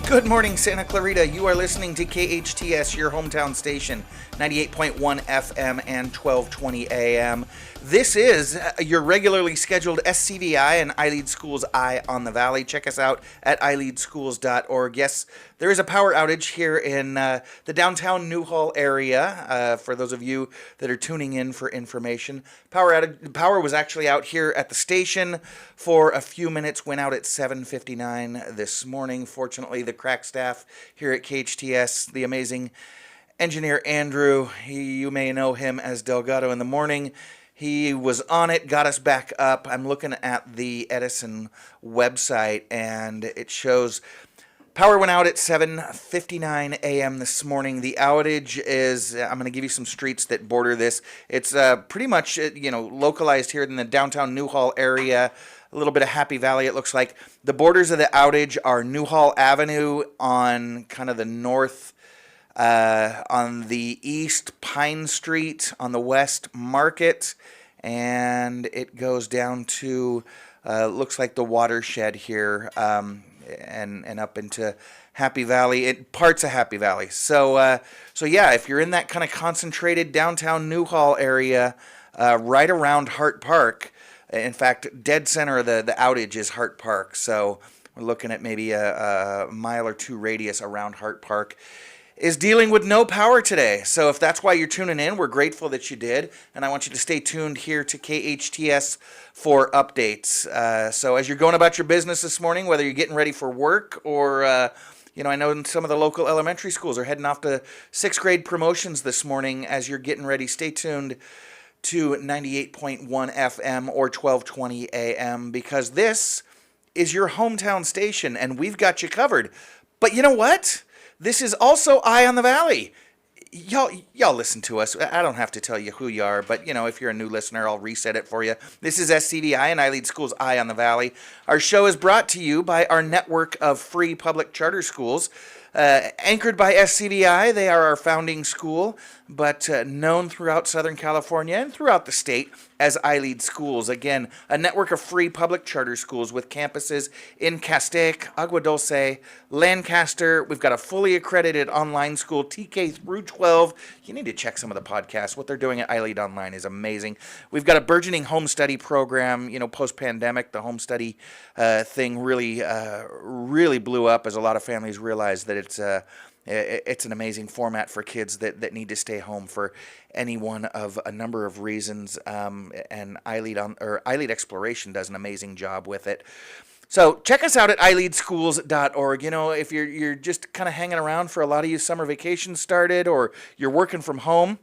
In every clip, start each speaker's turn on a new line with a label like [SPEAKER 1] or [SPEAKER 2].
[SPEAKER 1] Good morning, Santa Clarita. You are listening to KHTS, your hometown station, 98.1 FM and 1220 AM. This is your regularly scheduled SCVi and iLead Schools Eye on the Valley. Check us out at iLeadSchools.org. Yes, there is a power outage here in the downtown Newhall area. For those of you that are tuning in for information, power was actually out here at the station for a few minutes. Went out at 7:59 this morning. Fortunately, the crack staff here at KHTS, the amazing engineer Andrew, you may know him as Delgado in the morning. He was on it, got us back up. I'm looking at the Edison website, and it shows power went out at 7:59 a.m. this morning. The outage is, I'm going to give you some streets that border this. It's pretty much, localized here in the downtown Newhall area. A little bit of Happy Valley, it looks like. The borders of the outage are Newhall Avenue on kind of the north, on the east, Pine Street, on the west, Market, and it goes down to, looks like the watershed here, and up into Happy Valley, parts of Happy Valley. So yeah, if you're in that kind of concentrated downtown Newhall area, right around Hart Park, in fact, dead center of the outage is Hart Park, so we're looking at maybe a mile or two radius around Hart Park, is dealing with no power today. So if that's why you're tuning in, we're grateful that you did, and I want you to stay tuned here to KHTS for updates. So as you're going about your business this morning, whether you're getting ready for work or, I know some of the local elementary schools are heading off to 6th grade promotions this morning. As you're getting ready, stay tuned to 98.1 FM or 1220 AM, because this is your hometown station, and we've got you covered. But you know what? This is also Eye on the Valley. Y'all listen to us. I don't have to tell you who you are, but, if you're a new listener, I'll reset it for you. This is SCVi and iLead Schools Eye on the Valley. Our show is brought to you by our network of free public charter schools. Anchored by SCVi, they are our founding school, but known throughout Southern California and throughout the state as iLead Schools. Again, a network of free public charter schools with campuses in Castaic, Agua Dulce, Lancaster. We've got a fully accredited online school, TK through 12. You need to check some of the podcasts. What they're doing at iLead Online is amazing. We've got a burgeoning home study program. Post-pandemic, the home study thing really blew up as a lot of families realized that it's an amazing format for kids that need to stay home for any one of a number of reasons, and iLead Exploration does an amazing job with it. So check us out at iLeadSchools.org. If you're just kind of hanging around, for a lot of you, summer vacation started, or you're working from home,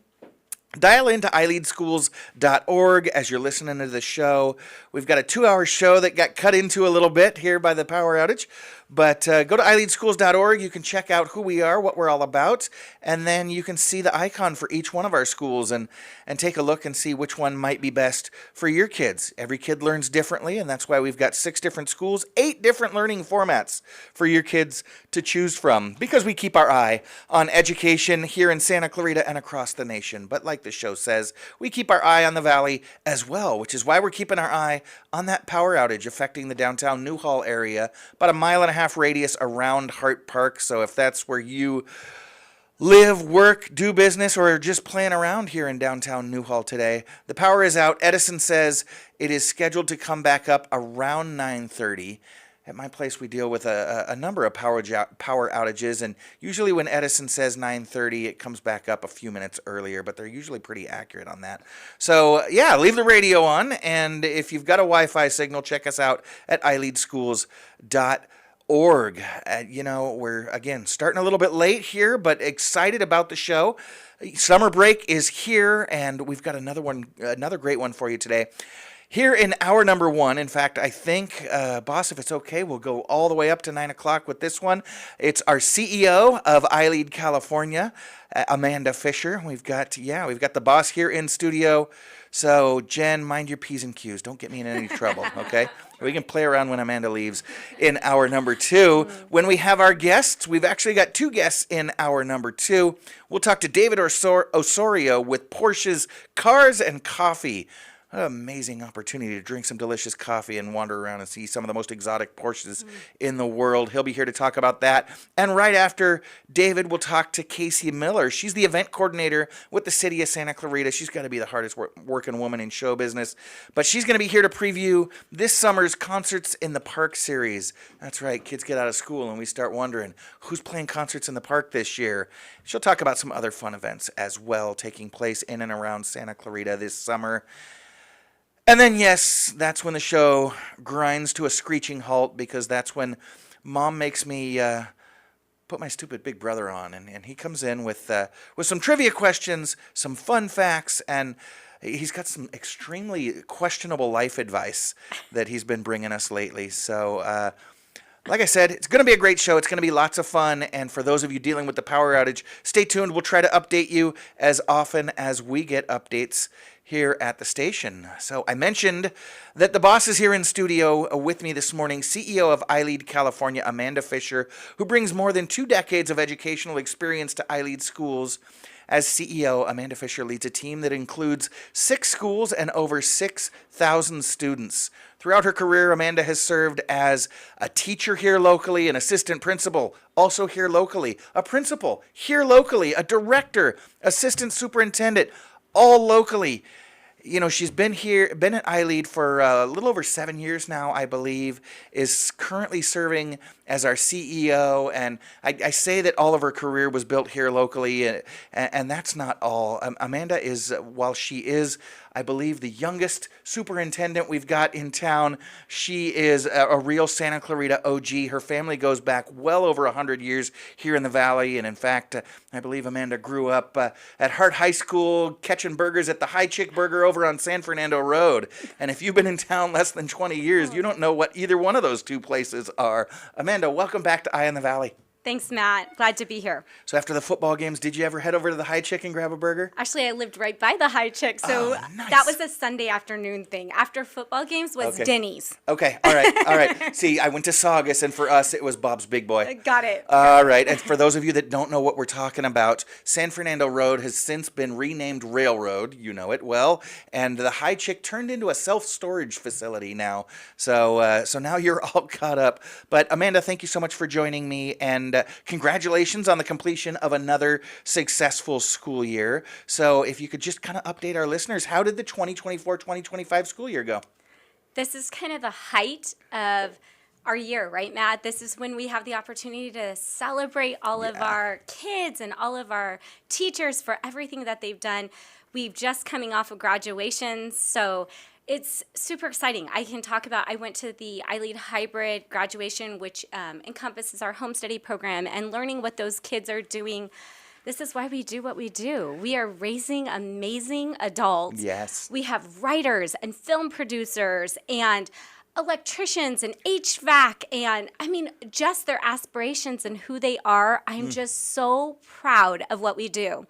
[SPEAKER 1] dial into iLeadSchools.org as you're listening to the show. We've got a 2-hour show that got cut into a little bit here by the power outage. But go to iLeadSchools.org. You can check out who we are, what we're all about, and then you can see the icon for each one of our schools and take a look and see which one might be best for your kids. Every kid learns differently, and that's why we've got 6 different schools, 8 different learning formats for your kids to choose from, because we keep our eye on education here in Santa Clarita and across the nation. But like the show says, we keep our eye on the valley as well, which is why we're keeping our eye on that power outage affecting the downtown Newhall area, about a 1.5 mile radius around Hart Park. So if that's where you live, work, do business, or just playing around here in downtown Newhall today, the power is out. Edison says it is scheduled to come back up around 9:30. At my place, we deal with a number of power outages, and usually when Edison says 9:30, it comes back up a few minutes earlier, but they're usually pretty accurate on that. So, yeah, leave the radio on, and if you've got a Wi-Fi signal, check us out at iLeadSchools.org. We're, again, starting a little bit late here, but excited about the show. Summer break is here, and we've got another great one for you today. Here in hour number 1, in fact, I think, boss, if it's okay, we'll go all the way up to 9 o'clock with this one. It's our CEO of iLead California, Amanda Fischer. We've got the boss here in studio. So, Jen, mind your P's and Q's. Don't get me in any trouble, okay? We can play around when Amanda leaves in hour number 2. When we have our guests, we've actually got 2 guests in hour number 2. We'll talk to David Osorio with Porsche's Cars and Coffee. What an amazing opportunity to drink some delicious coffee and wander around and see some of the most exotic Porsches in the world. He'll be here to talk about that. And right after, David will talk to Casey Miller. She's the event coordinator with the city of Santa Clarita. She's got to be the hardest working woman in show business. But she's going to be here to preview this summer's Concerts in the Park series. That's right, kids get out of school and we start wondering who's playing concerts in the park this year. She'll talk about some other fun events as well taking place in and around Santa Clarita this summer. And then, yes, that's when the show grinds to a screeching halt, because that's when Mom makes me put my stupid big brother on. And he comes in with some trivia questions, some fun facts, and he's got some extremely questionable life advice that he's been bringing us lately. So, like I said, it's going to be a great show. It's going to be lots of fun. And for those of you dealing with the power outage, stay tuned. We'll try to update you as often as we get updates here at the station. So I mentioned that the boss is here in studio with me this morning, CEO of iLead California, Amanda Fischer, who brings more than 2 decades of educational experience to iLead schools. As CEO, Amanda Fischer leads a team that includes 6 schools and over 6,000 students. Throughout her career, Amanda has served as a teacher here locally, an assistant principal also here locally, a principal here locally, a director, assistant superintendent, all locally. You know, she's been at iLead for a little over 7 years now, I believe, is currently serving as our CEO, and I say that all of her career was built here locally, and that's not all. Amanda is, while she is, I believe, the youngest superintendent we've got in town, she is a real Santa Clarita OG. Her family goes back well over 100 years here in the Valley, and in fact, I believe Amanda grew up at Hart High School, catching burgers at the High Chick Burger over on San Fernando Road. And if you've been in town less than 20 years, you don't know what either one of those two places are. Amanda, welcome back to Eye in the Valley.
[SPEAKER 2] Thanks, Matt. Glad to be here.
[SPEAKER 1] So after the football games, did you ever head over to the High Chick and grab a burger?
[SPEAKER 2] Actually, I lived right by the High Chick, so
[SPEAKER 1] nice.
[SPEAKER 2] That was a Sunday afternoon thing. After football games was Denny's.
[SPEAKER 1] Okay, all right. See, I went to Saugus, and for us, it was Bob's Big Boy.
[SPEAKER 2] Got it.
[SPEAKER 1] All right, and for those of you that don't know what we're talking about, San Fernando Road has since been renamed Railroad, you know it well, and the High Chick turned into a self-storage facility now. So now you're all caught up. But Amanda, thank you so much for joining me, and congratulations on the completion of another successful school year. So if you could just kind of update our listeners, how did the 2024-2025 school year go?
[SPEAKER 2] This is kind of the height of our year, right, Matt? This is when we have the opportunity to celebrate all of our kids and all of our teachers for everything that they've done. We've just coming off of graduation, so it's super exciting. I can talk about, I went to the iLead hybrid graduation, which encompasses our home study program, and learning what those kids are doing. This is why we do what we do. We are raising amazing adults.
[SPEAKER 1] Yes.
[SPEAKER 2] We have writers and film producers and electricians and HVAC, and I mean, just their aspirations and who they are. I'm just so proud of what we do.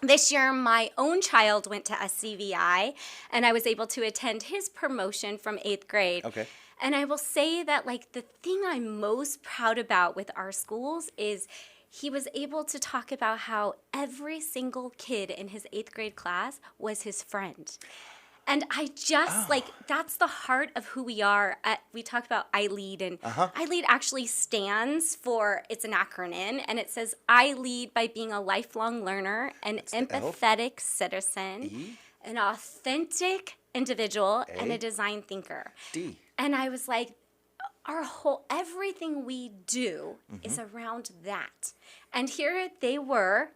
[SPEAKER 2] This year, my own child went to SCVi, and I was able to attend his promotion from 8th grade.
[SPEAKER 1] Okay.
[SPEAKER 2] And I will say that, like, the thing I'm most proud about with our schools is he was able to talk about how every single kid in his 8th grade class was his friend. And I just, that's the heart of who we are. We talk about iLead, and iLead actually stands for, it's an acronym, and it says, I lead by being a lifelong learner, an empathetic citizen, an authentic individual, and a design thinker.
[SPEAKER 1] D.
[SPEAKER 2] And I was like, everything we do is around that. And here they were,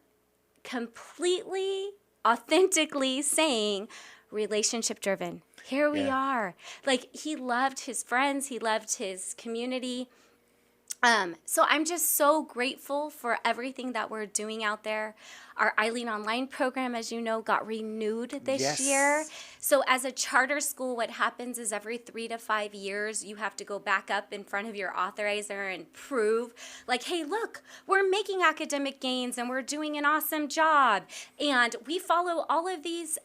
[SPEAKER 2] completely, authentically saying, relationship driven. Here we are. Like, he loved his friends. He loved his community. So I'm just so grateful for everything that we're doing out there. Our iLead online program, as you know, got renewed this year. So as a charter school, what happens is every 3 to 5 years, you have to go back up in front of your authorizer and prove, like, hey, look, we're making academic gains and we're doing an awesome job. And we follow all of these,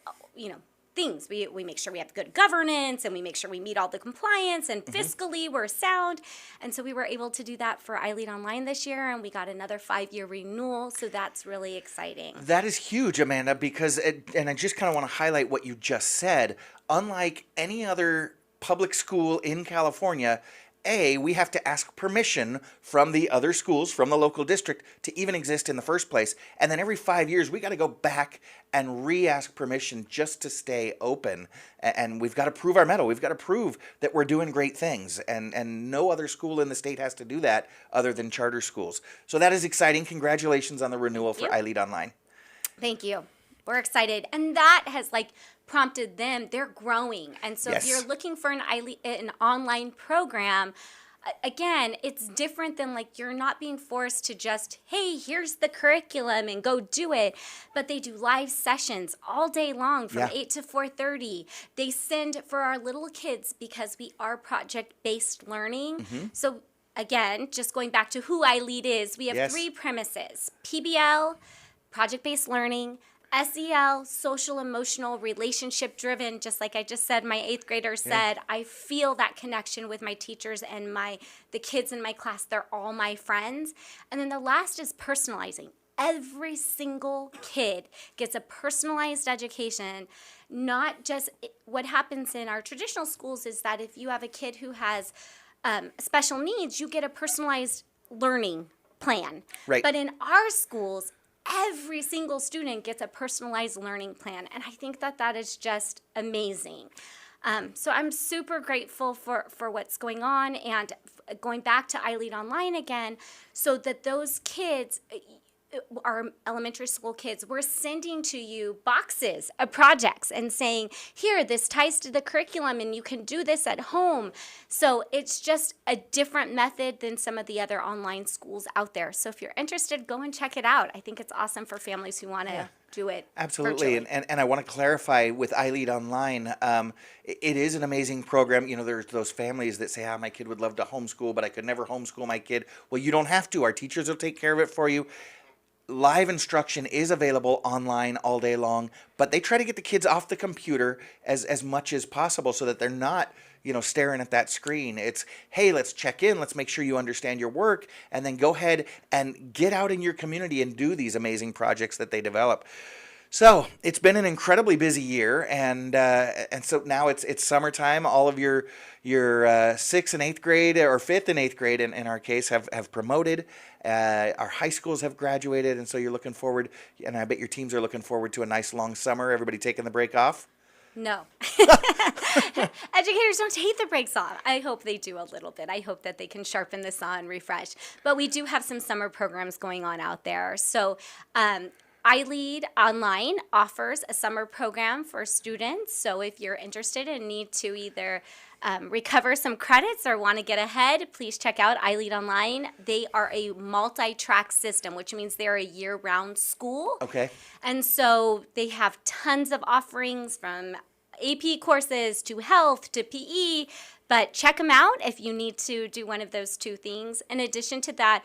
[SPEAKER 2] things. We make sure we have good governance, and we make sure we meet all the compliance, and fiscally we're sound. And so we were able to do that for iLead Online this year, and we got another 5-year renewal. So that's really exciting.
[SPEAKER 1] That is huge, Amanda, because, and I just kind of want to highlight what you just said. Unlike any other public school in California, we have to ask permission from the other schools, from the local district, to even exist in the first place. And then every 5 years, we got to go back and re-ask permission just to stay open. And we've got to prove our mettle. We've got to prove that we're doing great things. And no other school in the state has to do that other than charter schools. So that is exciting. Congratulations on the renewal for iLead Online.
[SPEAKER 2] Thank you. We're excited. And that has prompted them. They're growing. And so if you're looking for an online program, again, it's different than you're not being forced to just, hey, here's the curriculum and go do it. But they do live sessions all day long from 8 to 4:30. They send for our little kids because we are project-based learning. So again, just going back to who iLead is, we have 3 premises: PBL, project-based learning; SEL, social, emotional, relationship-driven. Just like I just said, my 8th grader said, I feel that connection with my teachers and the kids in my class. They're all my friends. And then the last is personalizing. Every single kid gets a personalized education. Not just what happens in our traditional schools is that if you have a kid who has special needs, you get a personalized learning plan.
[SPEAKER 1] Right.
[SPEAKER 2] But in our schools, every single student gets a personalized learning plan. And I think that is just amazing. So I'm super grateful for what's going on, and going back to iLead Online again, so that those kids, our elementary school kids, we're sending to you boxes of projects and saying, here, this ties to the curriculum and you can do this at home. So it's just a different method than some of the other online schools out there. So if you're interested, go and check it out. I think it's awesome for families who want to do it
[SPEAKER 1] Absolutely.
[SPEAKER 2] virtually.
[SPEAKER 1] And I want to clarify with iLead Online, it is an amazing program. There's those families that say, my kid would love to homeschool, but I could never homeschool my kid. Well, you don't have to. Our teachers will take care of it for you. Live instruction is available online all day long, but they try to get the kids off the computer as much as possible so that they're not, staring at that screen. It's, hey, let's check in, let's make sure you understand your work, and then go ahead and get out in your community and do these amazing projects that they develop. So it's been an incredibly busy year, and so now it's summertime. All of your 6th and 8th grade, or 5th and 8th grade in our case, have promoted. Our high schools have graduated, and so you're looking forward, and I bet your teams are looking forward to a nice long summer. Everybody taking the break off?
[SPEAKER 2] No. Educators don't take the breaks off. I hope they do a little bit. I hope that they can sharpen the saw and refresh. But we do have some summer programs going on out there. So iLead Online offers a summer program for students. So if you're interested and need to either recover some credits or want to get ahead, please check out iLead Online. They are a multi-track system, which means they're a year-round school.
[SPEAKER 1] Okay.
[SPEAKER 2] And so they have tons of offerings, from AP courses to health to PE, but check them out if you need to do one of those 2 things. In addition to that,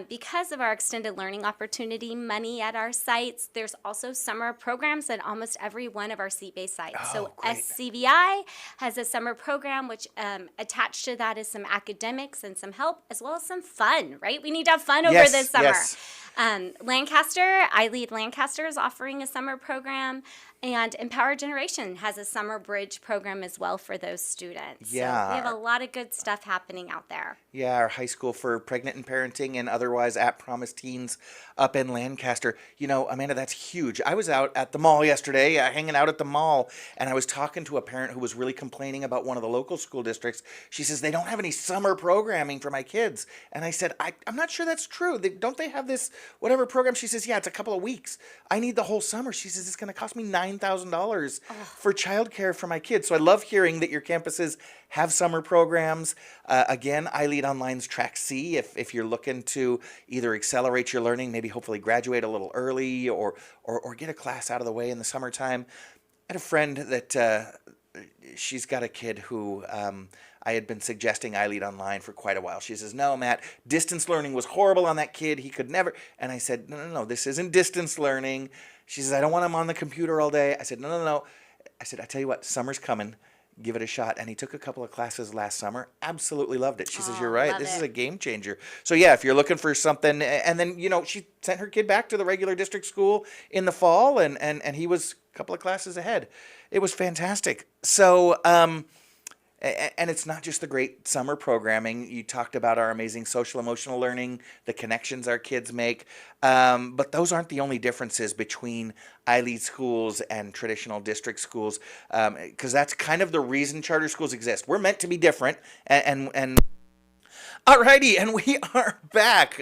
[SPEAKER 2] because of our extended learning opportunity money at our sites, there's also summer programs at almost every one of our seat-based sites. So
[SPEAKER 1] great.
[SPEAKER 2] SCVi has a summer program, which attached to that is some academics and some help, as well as some fun, right? We need to have fun over this summer.
[SPEAKER 1] Yes.
[SPEAKER 2] Lancaster, iLead Lancaster is offering a summer program, and Empower Generation has a summer bridge program as well for those students.
[SPEAKER 1] Yeah.
[SPEAKER 2] So we have a lot of good stuff happening out there.
[SPEAKER 1] Yeah, our high school for pregnant and parenting and otherwise at-promise teens up in Lancaster. Amanda, that's huge. I was out at the mall yesterday, hanging out at the mall, and I was talking to a parent who was really complaining about one of the local school districts. She says, they don't have any summer programming for my kids. And I said, I'm not sure that's true. Don't they have this whatever program? She says, yeah, it's a couple of weeks. I need the whole summer. She says, it's going to cost me $9,000 for childcare for my kids. So I love hearing that your campuses have summer programs. Again, iLead Online's Track C, if you're looking to either accelerate your learning, maybe hopefully graduate a little early, or get a class out of the way in the summertime. I had a friend that she's got a kid who I had been suggesting iLead Online for quite a while. She says, no, Matt, distance learning was horrible on that kid. He could never. And I said, no, this isn't distance learning. She says, I don't want him on the computer all day. I said, no. I said, I tell you what, summer's coming. Give it a shot. And he took a couple of classes last summer. Absolutely loved it. She says, you're right. This is a game changer. So, yeah, if you're looking for something. And then, she sent her kid back to the regular district school in the fall, and he was a couple of classes ahead. It was fantastic. So, and it's not just the great summer programming. You talked about our amazing social emotional learning, the connections our kids make. But those aren't the only differences between iLead schools and traditional district schools, because that's kind of the reason charter schools exist. We're meant to be different. And alrighty, and we are back.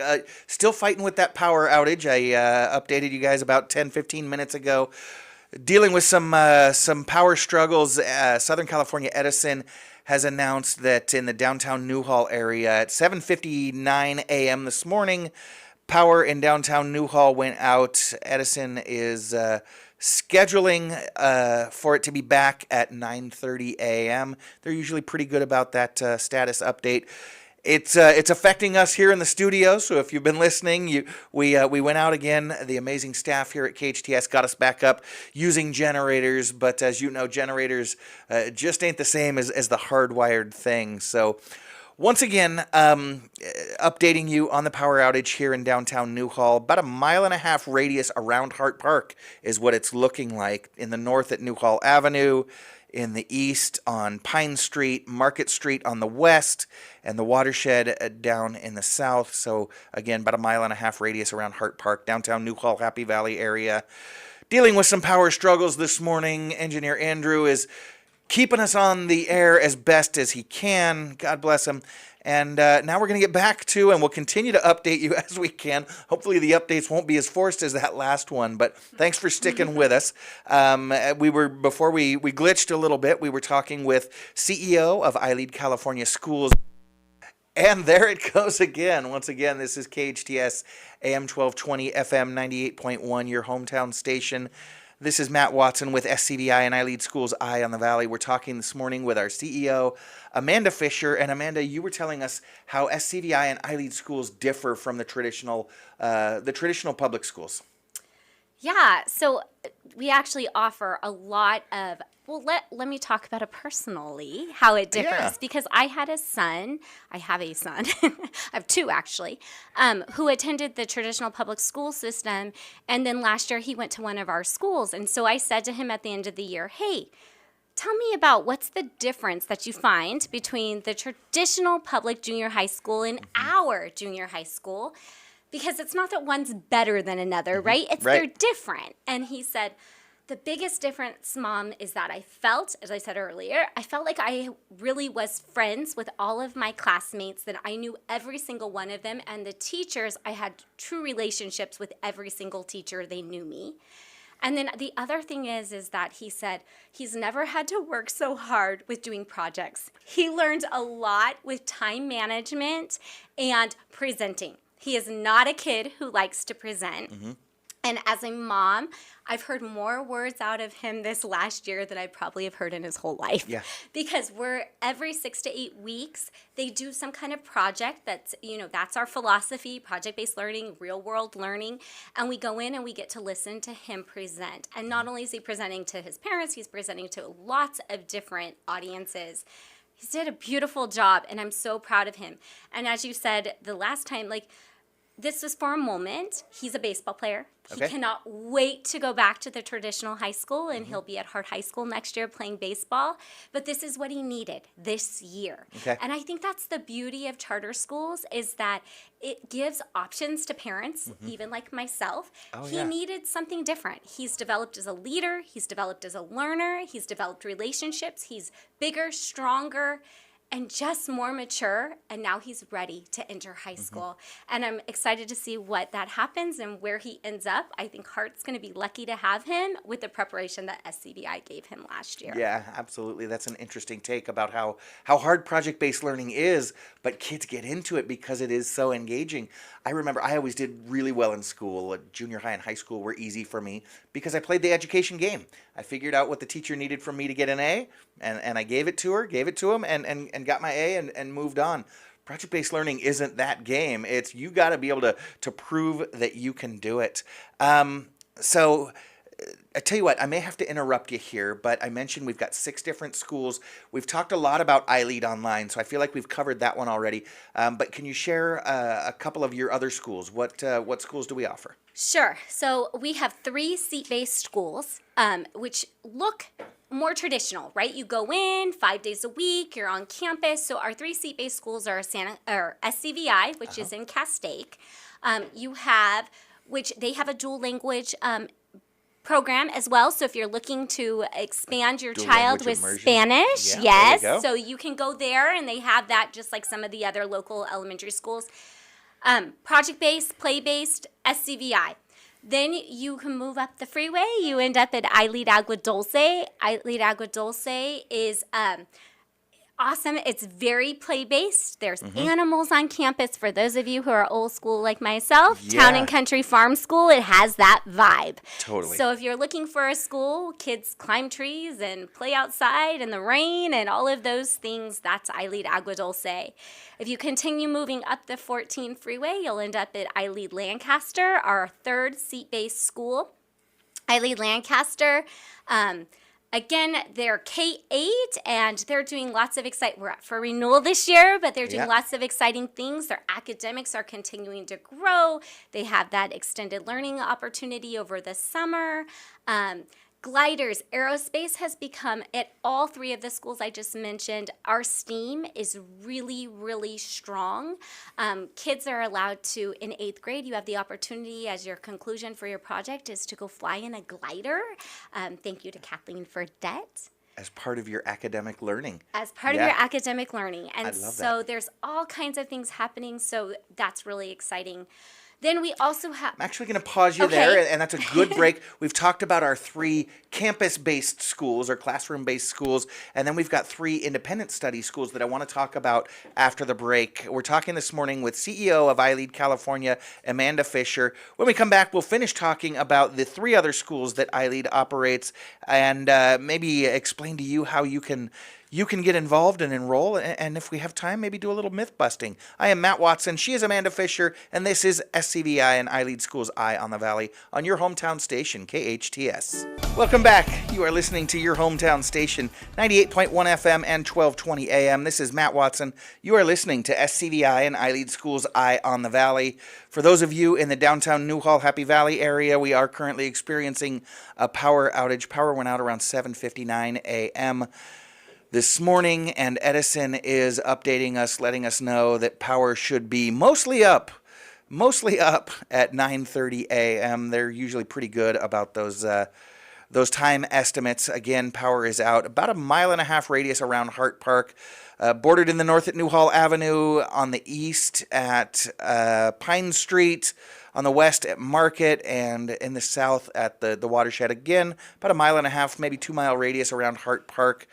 [SPEAKER 1] Still fighting with that power outage. I updated you guys about 10, 15 minutes ago. Dealing with some power struggles. Southern California Edison has announced that in the downtown Newhall area at 7:59 a.m. this morning, power in downtown Newhall went out. Edison is scheduling for it to be back at 9:30 a.m. They're usually pretty good about that status update. It's affecting us here in the studio, so if you've been listening, we went out again. The amazing staff here at KHTS got us back up using generators, but as you know, generators just ain't the same as the hardwired thing. So once again, updating you on the power outage here in downtown Newhall. About a 1.5 mile radius around Hart Park is what it's looking like. In the north at Newhall Avenue, in the east on Pine Street, Market Street on the west, and the watershed down in the south. So again, about a 1.5 mile radius around Hart Park, downtown Newhall, Happy Valley area. Dealing with some power struggles this morning. Engineer Andrew is keeping us on the air as best as he can. God bless him. And now we're going to get back to, and we'll continue to update you as we can. Hopefully the updates won't be as forced as that last one, but thanks for sticking with us. Before we glitched a little bit, we were talking with CEO of iLead California Schools. And there it goes again. Once again, this is KHTS AM 1220 FM 98.1, your hometown station. This is Matt Watson with SCVi and iLead Schools Eye on the Valley. We're talking this morning with our CEO, Amanda Fischer. And Amanda, you were telling us how SCVi and iLead Schools differ from the traditional public schools.
[SPEAKER 2] Yeah, so we actually offer a lot of, let me talk about it personally, how it differs. Because I have a son, I have two actually, who attended the traditional public school system. And then last year he went to one of our schools. And so I said to him at the end of the year, hey, tell me about what's the difference that you find between the traditional public junior high school and our junior high school. Because it's not that one's better than another, right? They're different. And he said, the biggest difference, Mom, is that I felt, as I said earlier, I felt like I really was friends with all of my classmates, that I knew every single one of them. And the teachers, I had true relationships with every single teacher. They knew me. And then the other thing is that he said he's never had to work so hard with doing projects. He learned a lot with time management and presenting. He is not a kid who likes to present. And as a mom, I've heard more words out of him this last year than I probably have heard in his whole life. Yeah. Because we're every 6 to 8 weeks, they do some kind of project that's our philosophy, project-based learning, real-world learning. And we go in and we get to listen to him present. And not only is he presenting to his parents, he's presenting to lots of different audiences. He did a beautiful job, and I'm so proud of him. And as you said the last time, this was for a moment. He's a baseball player. Okay. He cannot wait to go back to the traditional high school, and he'll be at Hart High School next year playing baseball. But this is what he needed this year. Okay. And I think that's the beauty of charter schools, is that it gives options to parents, even like myself. He needed something different. He's developed as a leader. He's developed as a learner. He's developed relationships. He's bigger, stronger, and just more mature, and now he's ready to enter high school. And I'm excited to see what that happens and where he ends up. I think Hart's going to be lucky to have him with the preparation that SCVi gave him last year. Yeah, absolutely. That's an interesting take about how hard project-based learning is, but kids get into it because it is so engaging. I remember I always did really well in school. Junior high and high school were easy for me because I played the education game. I figured out what the teacher needed from me to get an A, and I gave it to him, and got my A and moved on. Project-based learning isn't that game. It's you got to be able to prove that you can do it. So
[SPEAKER 1] I tell you what, I may have to interrupt you here, but I mentioned we've got 6 different schools. We've talked a lot about iLead Online, so I feel like we've covered that one already. But can you share a couple of your other schools? What schools do we offer?
[SPEAKER 2] Sure. So we have 3 seat-based schools, which look more traditional, right? You go in 5 days a week, you're on campus. So our 3 seat-based schools are SCVi, which is in Castaic. Which they have a dual language program as well. So if you're looking to expand your
[SPEAKER 1] Dual
[SPEAKER 2] child
[SPEAKER 1] language
[SPEAKER 2] with
[SPEAKER 1] immersion.
[SPEAKER 2] Spanish,
[SPEAKER 1] Yeah,
[SPEAKER 2] yes.
[SPEAKER 1] there you go.
[SPEAKER 2] So you can go there, and they have that just like some of the other local elementary schools. Project-based, play-based, SCVi. Then you can move up the freeway. You end up at iLead Agua Dulce. iLead Agua Dulce is awesome. It's very play-based. There's animals on campus. For those of you who are old school like myself, Town and Country Farm School, it has that vibe.
[SPEAKER 1] Totally.
[SPEAKER 2] So if you're looking for a school, kids climb trees and play outside in the rain and all of those things, that's iLead Agua Dulce. If you continue moving up the 14 freeway, you'll end up at iLead Lancaster, our 3rd seat-based school. iLead Lancaster, again, they're K-8, and they're doing lots of we're up for renewal this year, but they're doing lots of exciting things. Their academics are continuing to grow. They have that extended learning opportunity over the summer. Gliders, aerospace has become, at all 3 of the schools I just mentioned, our STEAM is really, really strong. Kids are allowed to, in 8th grade, you have the opportunity as your conclusion for your project is to go fly in a glider. Thank you to Kathleen for that.
[SPEAKER 1] As part of your academic learning.
[SPEAKER 2] As part of your academic learning. And
[SPEAKER 1] I love
[SPEAKER 2] so
[SPEAKER 1] that.
[SPEAKER 2] there's all kinds of things happening, so that's really exciting. Then we also have...
[SPEAKER 1] I'm actually going to pause you there, and that's a good break. We've talked about our 3 campus-based schools or classroom-based schools, and then we've got 3 independent study schools that I want to talk about after the break. We're talking this morning with CEO of iLead California, Amanda Fischer. When we come back, we'll finish talking about the 3 other schools that iLead operates and maybe explain to you how you can get involved and enroll, and if we have time, maybe do a little myth busting. I am Matt Watson, she is Amanda Fischer, and this is SCVi and iLead Schools Eye on the Valley on your hometown station, KHTS. Welcome back. You are listening to your hometown station, 98.1 FM and 1220 AM. This is Matt Watson. You are listening to SCVi and iLead Schools Eye on the Valley. For those of you in the downtown Newhall, Happy Valley area, we are currently experiencing a power outage. Power went out around 7:59 a.m. this morning, and Edison is updating us, letting us know that power should be mostly up at 9:30 a.m. They're usually pretty good about those time estimates. Again, power is out about a 1.5-mile radius around Hart Park, bordered in the north at Newhall Avenue, on the east at Pine Street, on the west at Market, and in the south at the watershed. Again, about a 1.5 mile, maybe 2-mile radius around Hart Park.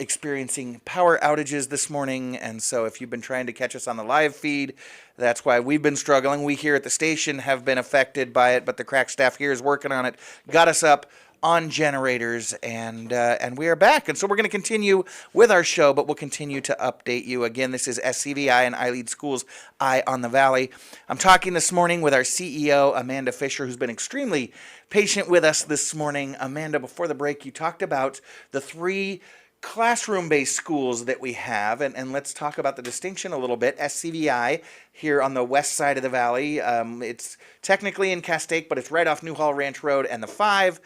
[SPEAKER 1] Experiencing power outages this morning, and so if you've been trying to catch us on the live feed, that's why we've been struggling. We here at the station have been affected by it, but the crack staff here is working on it, got us up on generators, and we are back. And so we're going to continue with our show, but we'll continue to update you. Again, this is SCVi and iLead Schools Eye on the Valley. I'm talking this morning with our CEO, Amanda Fischer, who's been extremely patient with us this morning. Amanda, before the break, you talked about the 3 classroom-based schools that we have, and let's talk about the distinction a little bit. SCVi here on the west side of the valley. It's technically in Castaic, but it's right off Newhall Ranch Road and the 5.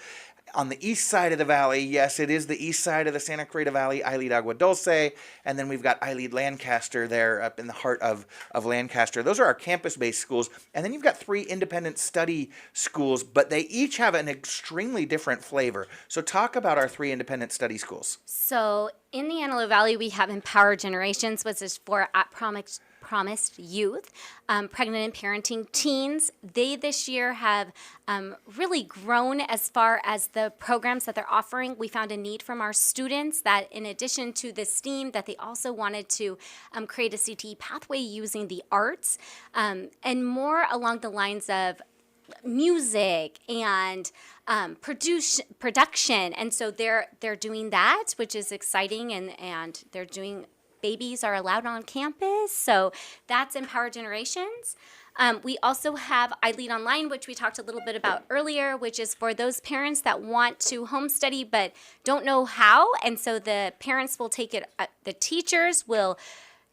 [SPEAKER 1] On the east side of the valley, yes, it is the east side of the Santa Clarita Valley, iLead Agua Dulce, and then we've got iLead Lancaster there up in the heart of Lancaster. Those are our campus-based schools. And then you've got 3 independent study schools, but they each have an extremely different flavor. So talk about our 3 independent study schools.
[SPEAKER 2] So in the Antelope Valley, we have Empower Generations, which is for promised youth, pregnant and parenting teens. They this year have really grown as far as the programs that they're offering. We found a need from our students that in addition to the STEAM, that they also wanted to create a CTE pathway using the arts and more along the lines of music and production. And so they're doing that, which is exciting, and they're doing babies are allowed on campus, so that's Empower Generations. We also have iLead Online, which we talked a little bit about earlier, which is for those parents that want to home study but don't know how. And so the parents will take it, the teachers will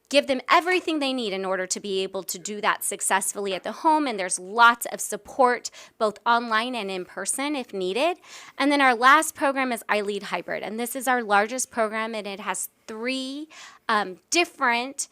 [SPEAKER 2] give them everything they need in order to be able to do that successfully at the home. And there's lots of support, both online and in person if needed. And then our last program is iLead Hybrid. And this is our largest program, and it has 3 different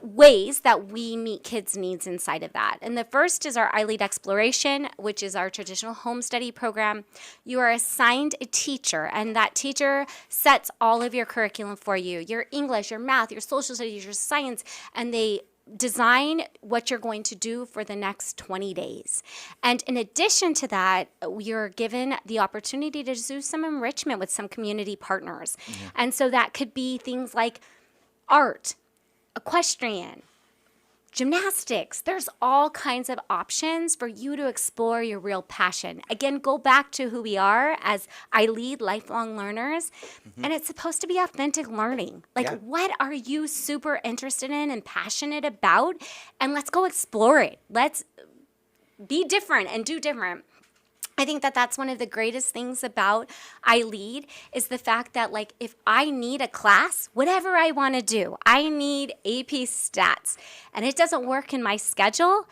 [SPEAKER 2] ways that we meet kids' needs inside of that. And the first is our iLead Exploration, which is our traditional home study program. You are assigned a teacher, and that teacher sets all of your curriculum for you, your English, your math, your social studies, your science, and they design what you're going to do for the next 20 days. And in addition to that, you're given the opportunity to do some enrichment with some community partners. Mm-hmm. And so that could be things like art, equestrian, gymnastics. There's all kinds of options for you to explore your real passion. Again, go back to who we are as iLead lifelong learners. Mm-hmm. And it's supposed to be authentic learning. Like, what are you super interested in and passionate about? And let's go explore it. Let's be different and do different. I think that that's one of the greatest things about iLead is the fact that, like, if I need a class, whatever I want to do, I need AP stats, and it doesn't work in my schedule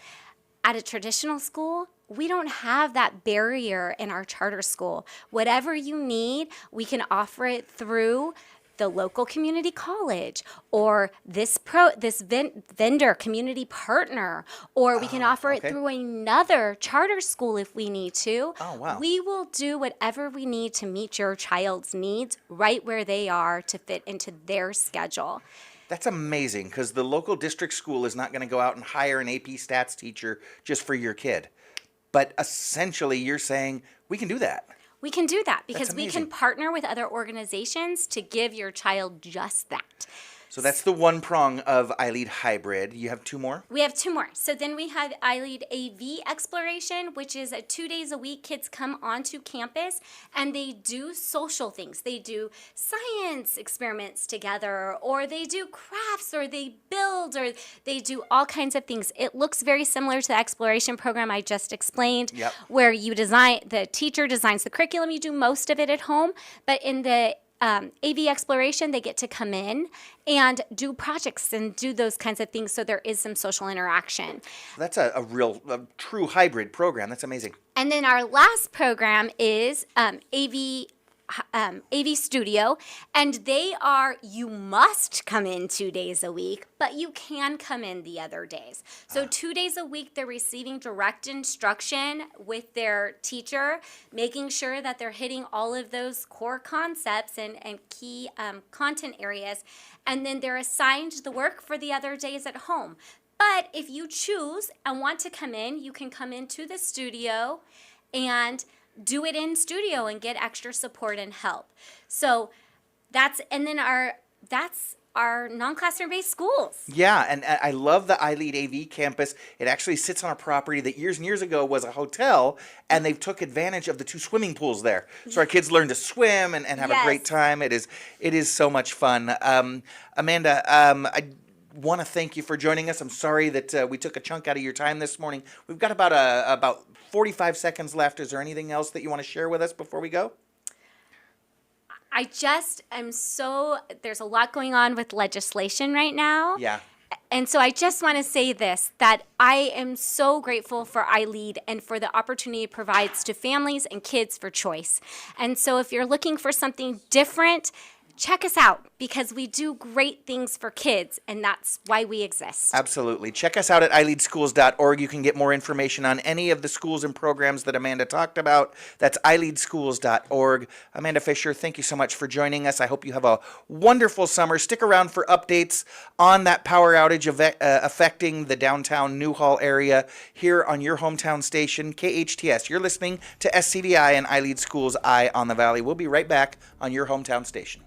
[SPEAKER 2] at a traditional school, we don't have that barrier in our charter school. Whatever you need, we can offer it through the local community college or this vendor community partner, or we can offer it through another charter school if we need to.
[SPEAKER 1] Oh, wow.
[SPEAKER 2] We will do whatever we need to meet your child's needs right where they are to fit into their schedule.
[SPEAKER 1] That's amazing, because the local district school is not going to go out and hire an AP stats teacher just for your kid. But essentially, you're saying we can do that.
[SPEAKER 2] We can do that because we can partner with other organizations to give your child just that.
[SPEAKER 1] So that's the one prong of iLead Hybrid. You have 2 more?
[SPEAKER 2] We have 2 more. So then we have iLead AV Exploration, which is 2 days a week. Kids come onto campus and they do social things. They do science experiments together, or they do crafts, or they build, or they do all kinds of things. It looks very similar to the exploration program I just explained, where you the teacher designs the curriculum. You do most of it at home, but in the AV Exploration, they get to come in and do projects and do those kinds of things, so there is some social interaction.
[SPEAKER 1] That's a true hybrid program. That's amazing.
[SPEAKER 2] And then our last program is AV Studio, and you must come in 2 days a week, but you can come in the other days. So 2 days a week, they're receiving direct instruction with their teacher, making sure that they're hitting all of those core concepts and key content areas, and then they're assigned the work for the other days at home. But if you choose and want to come in, you can come into the studio and do it in studio and get extra support and help. So that's our non-classroom-based schools.
[SPEAKER 1] Yeah, and I love the iLead AV campus. It actually sits on a property that years and years ago was a hotel, and they've took advantage of the 2 swimming pools there. So our kids learn to swim and have a great time. It is so much fun. Amanda, I want to thank you for joining us. I'm sorry that we took a chunk out of your time this morning. We've got about 45 seconds left. Is there anything else that you want to share with us before we go?
[SPEAKER 2] I just am there's a lot going on with legislation right now.
[SPEAKER 1] Yeah.
[SPEAKER 2] And so I just want to say this, that I am so grateful for iLead and for the opportunity it provides to families and kids for choice. And so if you're looking for something different, check us out, because we do great things for kids, and that's why we exist.
[SPEAKER 1] Absolutely. Check us out at iLeadSchools.org. You can get more information on any of the schools and programs that Amanda talked about. That's iLeadSchools.org. Amanda Fischer, thank you so much for joining us. I hope you have a wonderful summer. Stick around for updates on that power outage affecting the downtown Newhall area here on your hometown station, KHTS. You're listening to SCVi and iLead Schools Eye on the Valley. We'll be right back on your hometown station.